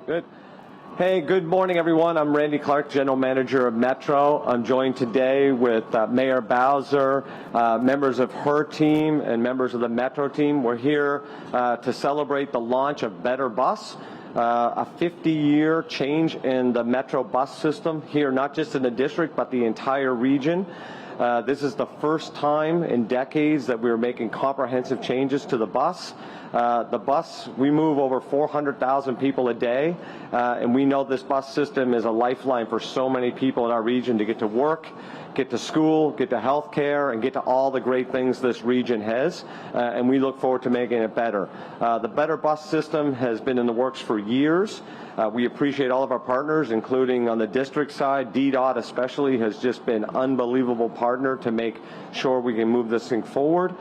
Good. Hey, good morning, everyone. I'm Randy Clark, General Manager of Metro. I'm joined today with Mayor Bowser, members of her team, and members of the Metro team. We're here to celebrate the launch of Better Bus, a 50-year change in the Metro bus system here, not just in the district, but the entire region. This is the first time in decades that we're making comprehensive changes to the bus. We move over 400,000 people a day, and we know this bus system is a lifeline for so many people in our region to get to work, get to school, get to health care, and get to all the great things this region has, and we look forward to making it better. The Better Bus system has been in the works for years. We appreciate all of our partners, including on the district side. DDOT especially has just been an unbelievable partner to make sure we can move this thing forward.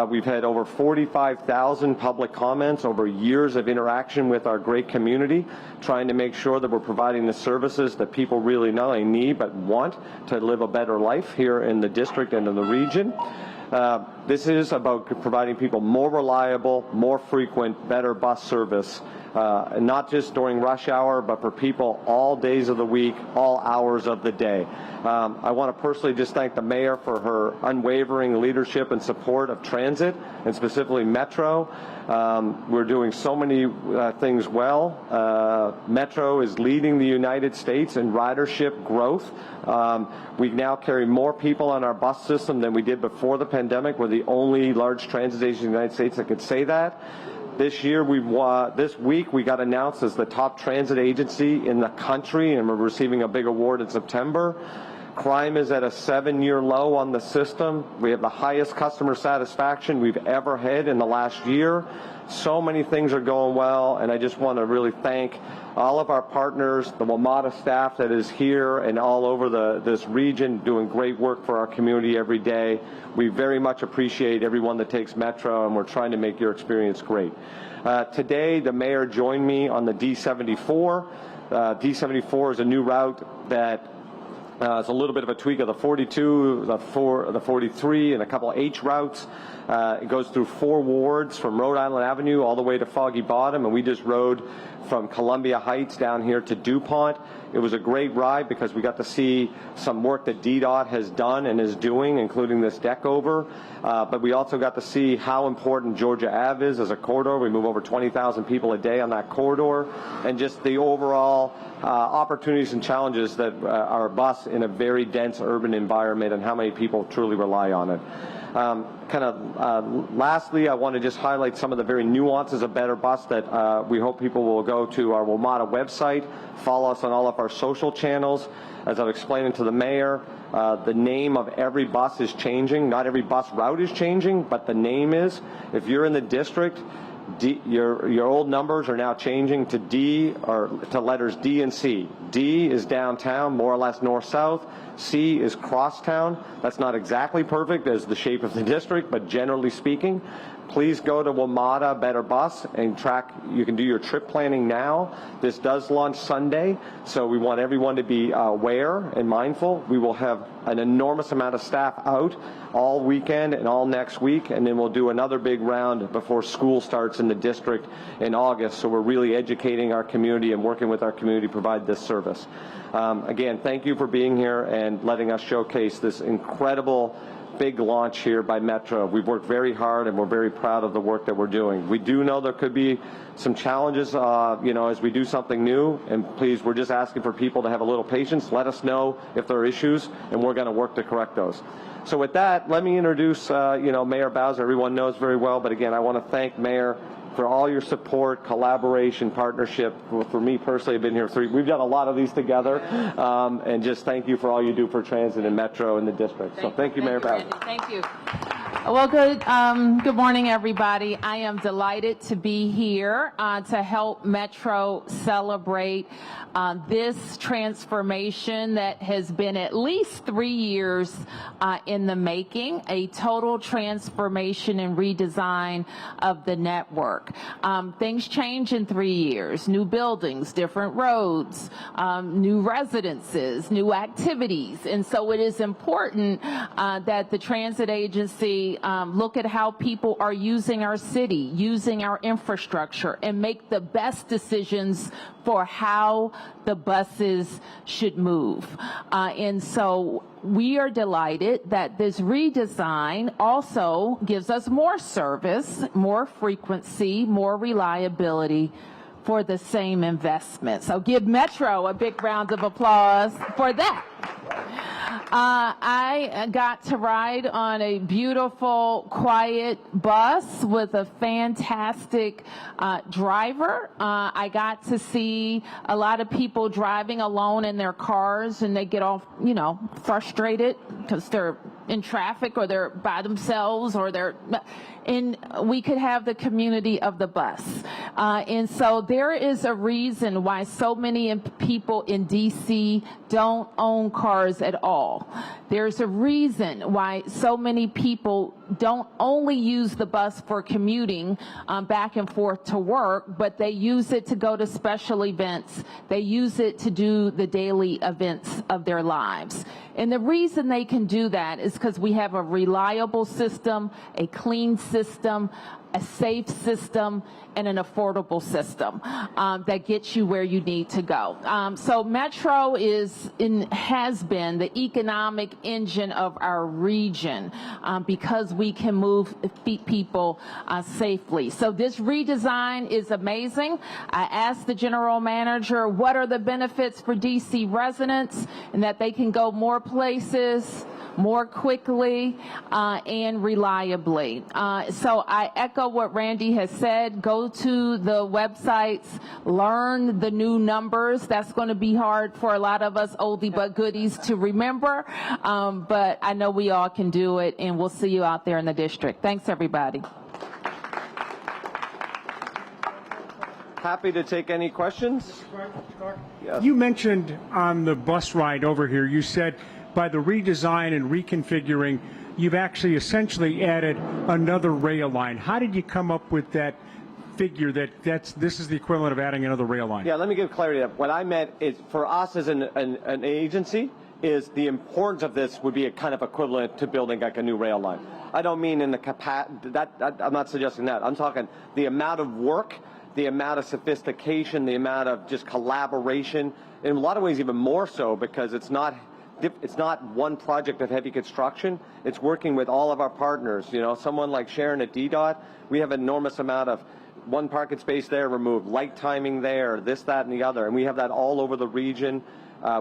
We've had over 45,000 public comments over years of interaction with our great community, trying to make sure that we're providing the services that people really not only need but want to live a better life here in the district and in the region. This is about providing people more reliable, more frequent, better bus service, and not just during rush hour, but for people all days of the week, all hours of the day. I want to personally just thank the mayor for her unwavering leadership and support of transit, and specifically Metro. We're doing so many things well. Metro is leading the United States in ridership growth. We now carry more people on our bus system than we did before the pandemic. We're the only large transit agency in the United States that could say that. This year, this week, we got announced as the top transit agency in the country, and we're receiving a big award in September. Crime is at a 7-year low on the system. We have the highest customer satisfaction we've ever had in the last year. So many things are going well, and I just want to really thank all of our partners, the WMATA staff that is here and all over this region, doing great work for our community every day. We very much appreciate everyone that takes Metro, and we're trying to make your experience great. Today, the mayor joined me on the D74. D74 is a new route that it's a little bit of a tweak of the 42, the 43, and a couple of H routes. It goes through 4 wards from Rhode Island Avenue all the way to Foggy Bottom, and we just rode from Columbia Heights down here to DuPont. It was a great ride because we got to see some work that DDOT has done and is doing, including this deck over. But we also got to see how important Georgia Ave is as a corridor. We move over 20,000 people a day on that corridor, and just the overall opportunities and challenges that are a bus in a very dense urban environment and how many people truly rely on it. Lastly, I want to just highlight some of the very nuances of Better Bus that we hope people will go to our WMATA website, follow us on all of our social channels. As I've explained to the mayor, the name of every bus is changing. Not every bus route is changing, but the name is. If you're in the district, your old numbers are now changing to D, or to letters D and C. D is downtown, more or less north-south. C is crosstown. That's not exactly perfect as the shape of the district, but generally speaking, please go to WMATA Better Bus and track. You can do your trip planning now. This does launch Sunday, so we want everyone to be aware and mindful. We will have an enormous amount of staff out all weekend and all next week, and then we'll do another big round before school starts in the district in August. So we're really educating our community and working with our community to provide this service. Again, thank you for being here and letting us showcase this incredible big launch here by Metro. We've worked very hard, and we're very proud of the work that we're doing. We do know there could be some challenges, as we do something new, and please, we're just asking for people to have a little patience. Let us know if there are issues, and we're going to work to correct those. So with that, let me introduce, Mayor Bowser. Everyone knows very well, but again, I want to thank Mayor for all your support, collaboration, partnership. For me personally, I've been here we've done a lot of these together, and just thank you for all you do for transit and Metro in the district. So thank you, Mayor Bowser. Thank you. Well, good morning, everybody. I am delighted to be here to help Metro celebrate this transformation that has been at least 3 years in the making, a total transformation and redesign of the network. Things change in 3 years, new buildings, different roads, new residences, new activities, and so it is important that the transit agency look at how people are using our city, using our infrastructure, and make the best decisions for how the buses should move. And so we are delighted that this redesign also gives us more service, more frequency, more reliability for the same investment. So give Metro a big round of applause for that. I got to ride on a beautiful, quiet bus with a fantastic driver. I got to see a lot of people driving alone in their cars, and they get all, frustrated because they're in traffic or they're by themselves or and we could have the community of the bus. And so there is a reason why so many people in DC don't own cars at all. There's a reason why so many people don't only use the bus for commuting back and forth to work, but they use it to go to special events. They use it to do the daily events of their lives. And the reason they can do that is because we have a reliable system, a clean system, a safe system, and an affordable system that gets you where you need to go. So Metro has been the economic engine of our region because we can move people safely. So this redesign is amazing. I asked the general manager, what are the benefits for DC residents, and that they can go more places, more quickly, and reliably. So I echo what Randy has said. Go to the websites, learn the new numbers. That's going to be hard for a lot of us oldie but goodies to remember, but I know we all can do it, and we'll see you out there in the district. Thanks, everybody. Happy to take any questions. Yes. You mentioned on the bus ride over here, you said by the redesign and reconfiguring, you've actually essentially added another rail line. How did you come up with that figure that this is the equivalent of adding another rail line? Yeah, let me give clarity. What I meant is for us as an agency is the importance of this would be a kind of equivalent to building like a new rail line. I don't mean in the capacity, I'm not suggesting that. I'm talking the amount of work, the amount of sophistication, the amount of just collaboration, in a lot of ways even more so because it's not one project of heavy construction. It's working with all of our partners. Someone like Sharon at DDOT, we have an enormous amount of one parking space there removed, light timing there, this, that, and the other. And we have that all over the region.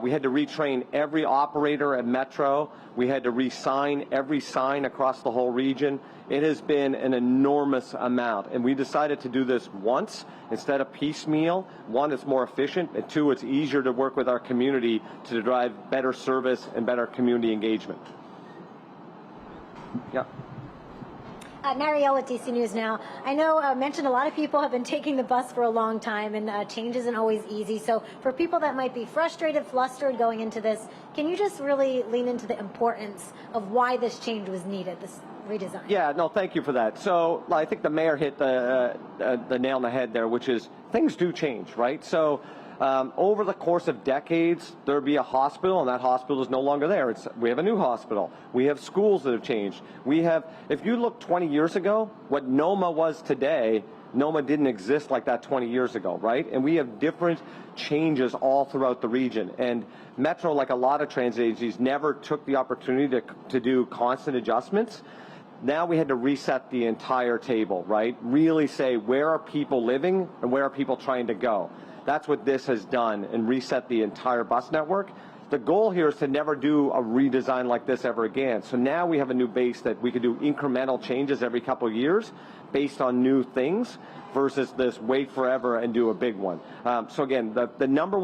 We had to retrain every operator at Metro. We had to re-sign every sign across the whole region. It has been an enormous amount, and we decided to do this once instead of piecemeal. One, it's more efficient, and two, it's easier to work with our community to drive better service and better community engagement. Yeah. Muriel with DC News Now. I know mentioned a lot of people have been taking the bus for a long time, and change isn't always easy. So for people that might be frustrated, flustered going into this, can you just really lean into the importance of why this change was needed, this redesign? Yeah, no, thank you for that. So I think the mayor hit the nail on the head there, which is things do change, right? So over the course of decades, there'll be a hospital, and that hospital is no longer there. We have a new hospital. We have schools that have changed. If you look 20 years ago, what NOMA was today, NOMA didn't exist like that 20 years ago, right? And we have different changes all throughout the region. And Metro, like a lot of transit agencies, never took the opportunity to do constant adjustments. Now we had to reset the entire table, right? Really say, where are people living and where are people trying to go? That's what this has done, and reset the entire bus network. The goal here is to never do a redesign like this ever again. So now we have a new base that we can do incremental changes every couple of years based on new things versus this wait forever and do a big one. So again, the number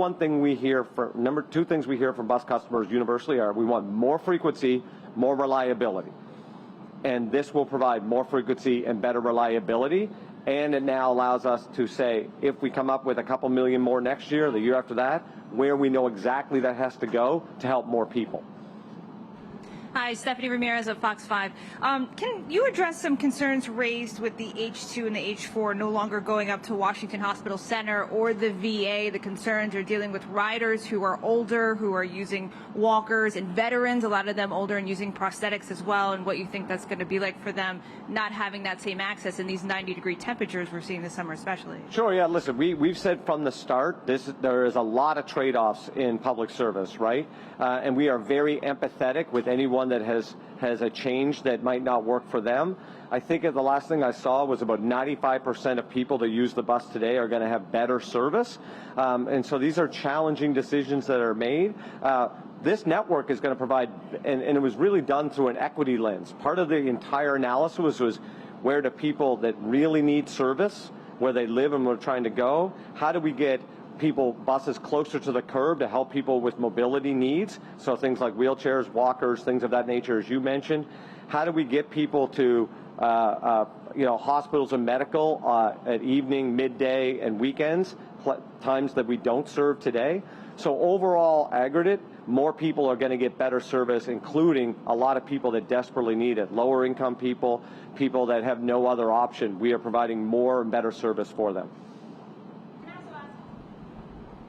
two things we hear from bus customers universally are we want more frequency, more reliability. And this will provide more frequency and better reliability. And it now allows us to say, if we come up with a couple million more next year, the year after that, where we know exactly that has to go to help more people. Hi, Stephanie Ramirez of Fox 5. Can you address some concerns raised with the H2 and the H4 no longer going up to Washington Hospital Center or the VA? The concerns are dealing with riders who are older, who are using walkers, and veterans, a lot of them older and using prosthetics as well, and what you think that's going to be like for them not having that same access in these 90-degree temperatures we're seeing this summer especially. Sure, yeah, listen, we've said from the start, there is a lot of trade-offs in public service, right? And we are very empathetic with anyone that has a change that might not work for them. I think the last thing I saw was about 95% of people that use the bus today are going to have better service. And so these are challenging decisions that are made. This network is going to provide, and it was really done through an equity lens. Part of the entire analysis was where do people that really need service, where they live and where they're trying to go, how do we get buses closer to the curb to help people with mobility needs, so things like wheelchairs, walkers, things of that nature, as you mentioned. How do we get people to hospitals and medical at evening, midday, and weekends, times that we don't serve today? So overall, aggregate, more people are going to get better service, including a lot of people that desperately need it. Lower income people, people that have no other option. We are providing more and better service for them.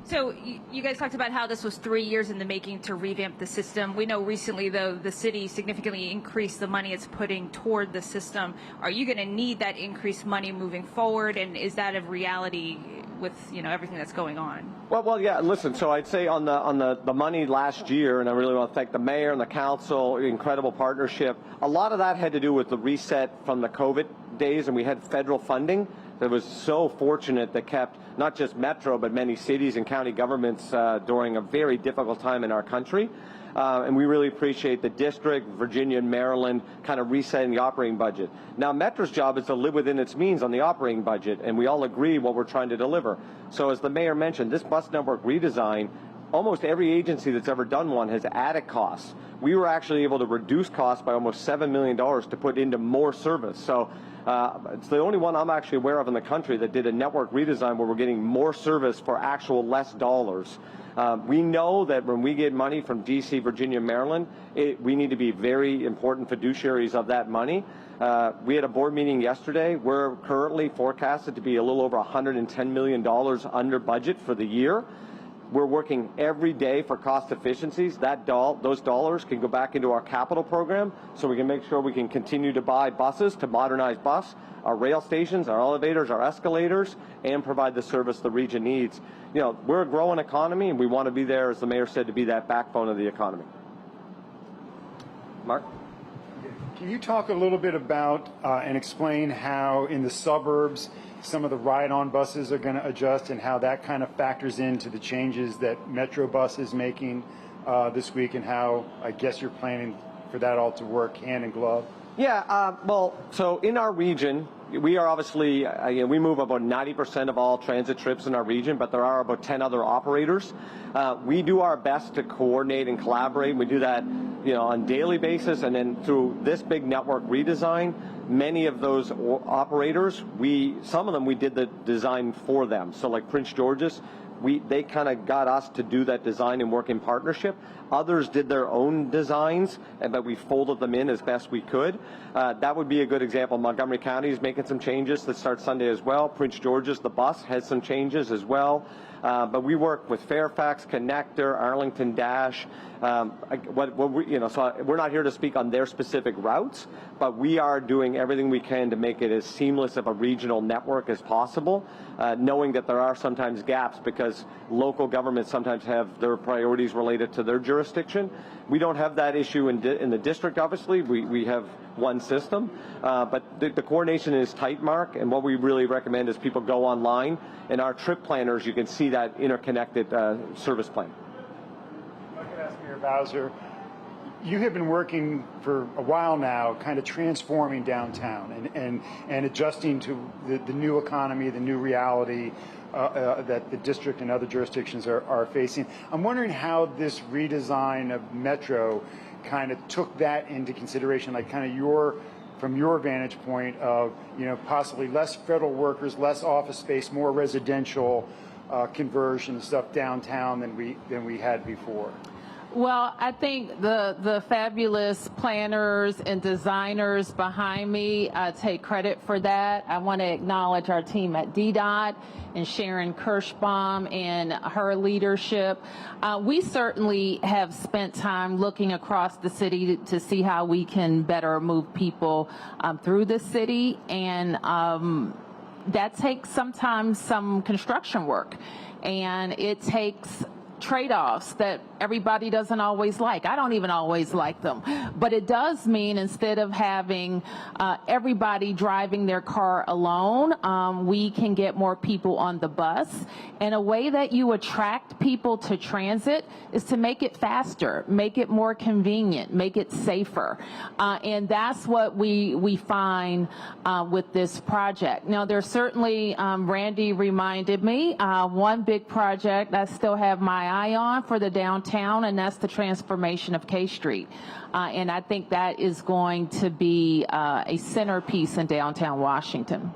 So you guys talked about how this was 3 years in the making to revamp the system. We know recently, though, the city significantly increased the money it's putting toward the system. Are you going to need that increased money moving forward, and is that a reality with everything that's going on? Well, yeah. Listen, so I'd say on the money last year, and I really want to thank the mayor and the council, incredible partnership. A lot of that had to do with the reset from the COVID days, and we had federal funding that was so fortunate that kept not just Metro, but many cities and county governments during a very difficult time in our country. And we really appreciate the district, Virginia and Maryland, kind of resetting the operating budget. Now, Metro's job is to live within its means on the operating budget, and we all agree what we're trying to deliver. So as the mayor mentioned, this bus network redesign, almost every agency that's ever done one has added costs. We were actually able to reduce costs by almost $7 million to put into more service. So it's the only one I'm actually aware of in the country that did a network redesign where we're getting more service for actual less dollars. We know that when we get money from D.C., Virginia, Maryland, we need to be very important fiduciaries of that money. We had a board meeting yesterday. We're currently forecasted to be a little over $110 million under budget for the year. We're working every day for cost efficiencies. Those dollars can go back into our capital program so we can make sure we can continue to buy buses to modernize our rail stations, our elevators, our escalators, and provide the service the region needs. We're a growing economy, and we want to be there, as the mayor said, to be that backbone of the economy. Mark? Can you talk a little bit about and explain how in the suburbs some of the ride-on buses are going to adjust and how that kind of factors into the changes that Metro Bus is making this week, and how I guess you're planning for that all to work hand in glove? Yeah, so in our region, we are obviously, we move about 90% of all transit trips in our region, but there are about 10 other operators. We do our best to coordinate and collaborate. We do that, on a daily basis, and then through this big network redesign, many of those operators, some of them we did the design for them. So like Prince George's, they kind of got us to do that design and work in partnership. Others did their own designs, but we folded them in as best we could. That would be a good example. Montgomery County is making some changes that start Sunday as well. Prince George's, the bus, has some changes as well. But we work with Fairfax, Connector, Arlington Dash. So we're not here to speak on their specific routes, but we are doing everything we can to make it as seamless of a regional network as possible, knowing that there are sometimes gaps because local governments sometimes have their priorities related to their jurisdiction. We don't have that issue in the district, obviously. We have one system, but the coordination is tight, Mark, and what we really recommend is people go online. In our trip planners, you can see that interconnected service plan. I could ask Mayor Bowser, you have been working for a while now, kind of transforming downtown and adjusting to the new economy, the new reality that the district and other jurisdictions are facing. I'm wondering how this redesign of Metro kind of took that into consideration, like kind of from your vantage point of, possibly less federal workers, less office space, more residential conversion stuff downtown than we had before. Well, I think the fabulous planners and designers behind me take credit for that. I want to acknowledge our team at DDOT and Sharon Kirschbaum and her leadership. We certainly have spent time looking across the city to see how we can better move people through the city, and that takes sometimes some construction work, and it takes trade-offs that everybody doesn't always like. I don't even always like them. But it does mean instead of having everybody driving their car alone, we can get more people on the bus. And a way that you attract people to transit is to make it faster, make it more convenient, make it safer. And that's what we find with this project. Now, there's certainly, Randy reminded me, one big project I still have my eye on for the downtown, and that's the transformation of K Street. And I think that is going to be a centerpiece in downtown Washington.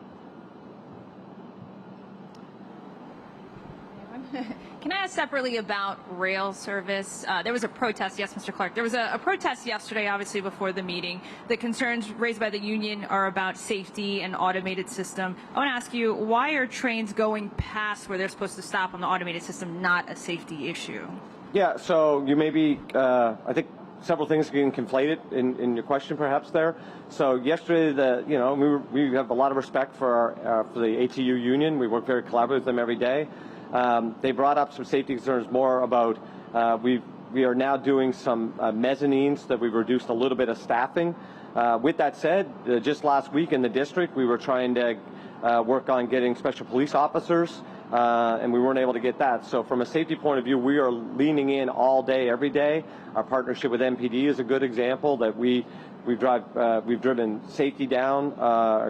Can I ask separately about rail service? There was a protest, yes, Mr. Clark. There was a protest yesterday, obviously, before the meeting. The concerns raised by the union are about safety and automated system. I want to ask you, why are trains going past where they're supposed to stop on the automated system not a safety issue? Yeah, so you may be, I think several things getting conflated in your question perhaps there. So yesterday, we have a lot of respect for for the ATU union. We work very collaboratively with them every day. They brought up some safety concerns more about we are now doing some mezzanines that we've reduced a little bit of staffing. With that said, just last week in the district, we were trying to work on getting special police officers, and we weren't able to get that. So from a safety point of view, we are leaning in all day, every day. Our partnership with MPD is a good example that we've driven safety down,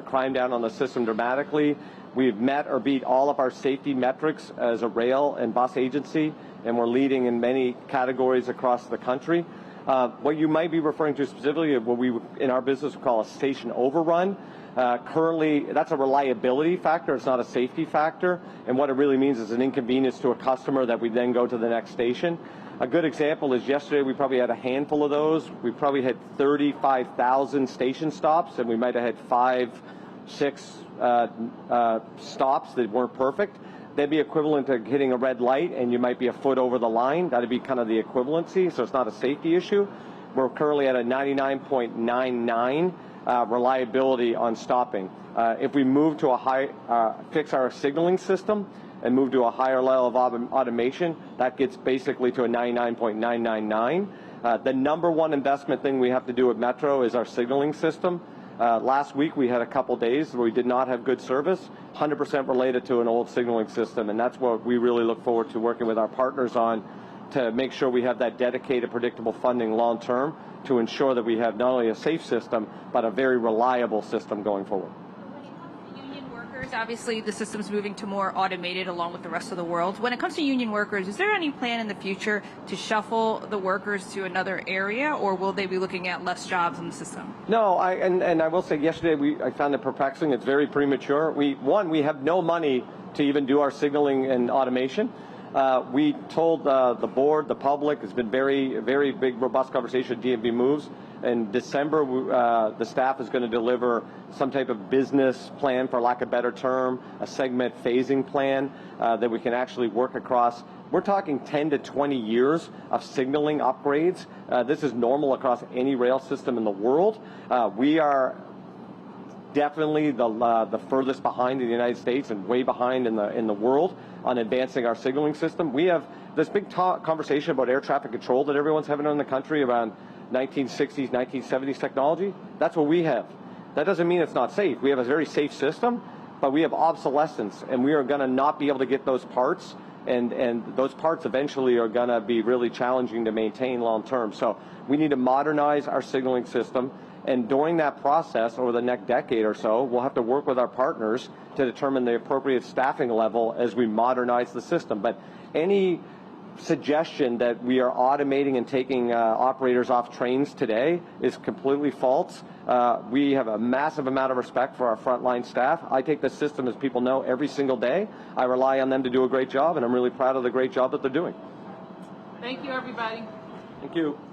crime down on the system dramatically. We've met or beat all of our safety metrics as a rail and bus agency, and we're leading in many categories across the country. What you might be referring to specifically is what we in our business call a station overrun. Currently, that's a reliability factor. It's not a safety factor. And what it really means is an inconvenience to a customer that we then go to the next station. A good example is yesterday we probably had a handful of those. We probably had 35,000 station stops, and we might have had 6 stops that weren't perfect. They'd be equivalent to hitting a red light, and you might be a foot over the line. That'd be kind of the equivalency, so it's not a safety issue. We're currently at a 99.99 reliability on stopping. If we move to fix our signaling system and move to a higher level of automation, that gets basically to a 99.999. The number one investment thing we have to do at Metro is our signaling system. Last week we had a couple days where we did not have good service, 100% related to an old signaling system, and that's what we really look forward to working with our partners on to make sure we have that dedicated, predictable funding long term to ensure that we have not only a safe system, but a very reliable system going forward. Obviously, the system's moving to more automated along with the rest of the world. When it comes to union workers, is there any plan in the future to shuffle the workers to another area, or will they be looking at less jobs in the system? No, and I will say yesterday I found it perplexing. It's very premature. We have no money to even do our signaling and automation. We told the board, the public, it's been very, very big, robust conversation. DMV moves. In December, the staff is going to deliver some type of business plan, for lack of a better term, a segment phasing plan that we can actually work across. We're talking 10 to 20 years of signaling upgrades. This is normal across any rail system in the world. We are definitely the furthest behind in the United States and way behind in the world on advancing our signaling system. We have this big conversation about air traffic control that everyone's having in the country around 1960s, 1970s technology. That's what we have. That doesn't mean it's not safe. We have a very safe system, but we have obsolescence, and we are going to not be able to get those parts, and those parts eventually are going to be really challenging to maintain long term. So we need to modernize our signaling system, and during that process, over the next decade or so, we'll have to work with our partners to determine the appropriate staffing level as we modernize the system. But any suggestion that we are automating and taking operators off trains today is completely false. We have a massive amount of respect for our frontline staff. I take the system, as people know, every single day. I rely on them to do a great job, and I'm really proud of the great job that they're doing. Thank you, everybody. Thank you.